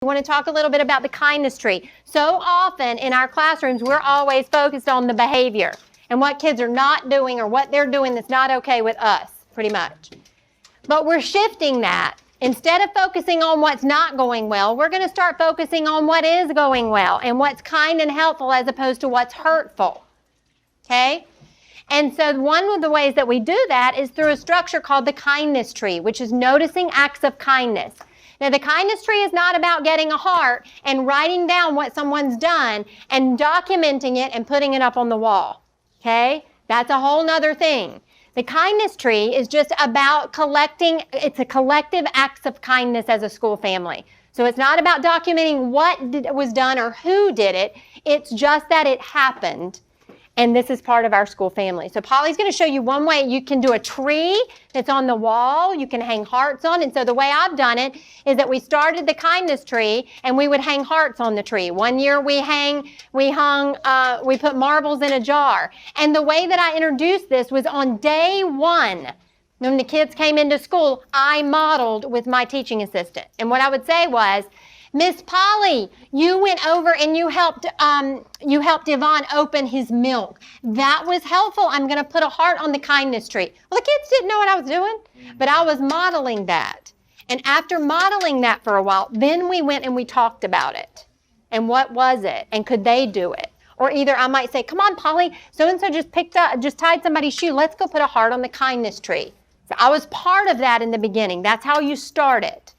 We want to talk a little bit about the kindness tree. So often in our classrooms, we're always focused on the behavior and what kids are not doing or what they're doing that's not okay with us, pretty much. But we're shifting that. Instead of focusing on what's not going well, we're going to start focusing on what is going well and what's kind and helpful as opposed to what's hurtful. Okay? And so one of the ways that we do that is through a structure called the kindness tree, which is noticing acts of kindness. Now, the kindness tree is not about getting a heart and writing down what someone's done and documenting it and putting it up on the wall. Okay? That's a whole nother thing. The kindness tree is just about collecting, it's a collective acts of kindness as a school family. So it's not about documenting what was done or who did it. It's just that it happened. And this is part of our school family. So Polly's going to show you one way you can do a tree that's on the wall. You can hang hearts on. And so the way I've done it is that we started the kindness tree and we would hang hearts on the tree. One year we put marbles in a jar. And the way that I introduced this was on day one. When the kids came into school, I modeled with my teaching assistant. And what I would say was, Miss Polly, you went over and you helped Yvonne open his milk. That was helpful. I'm going to put a heart on the kindness tree. Well, the kids didn't know what I was doing, but I was modeling that. And after modeling that for a while, then we went and we talked about it. And what was it? And could they do it? Or either I might say, come on, Polly, so-and-so just tied somebody's shoe. Let's go put a heart on the kindness tree. So I was part of that in the beginning. That's how you start it.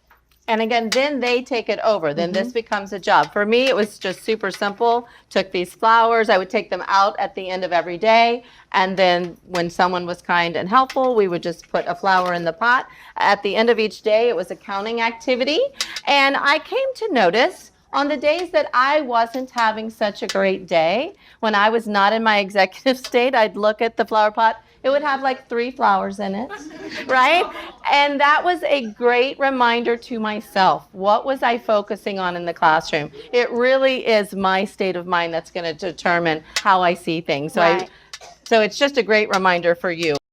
And again, then they take it over. Then this becomes a job. For me, it was just super simple. Took these flowers. I would take them out at the end of every day. And then when someone was kind and helpful, we would just put a flower in the pot. At the end of each day, it was a counting activity. And I came to notice on the days that I wasn't having such a great day, when I was not in my executive state, I'd look at the flower pot. It would have like 3 flowers in it, right? And that was a great reminder to myself. What was I focusing on in the classroom? It really is my state of mind that's going to determine how I see things. So, Right. so it's just a great reminder for you.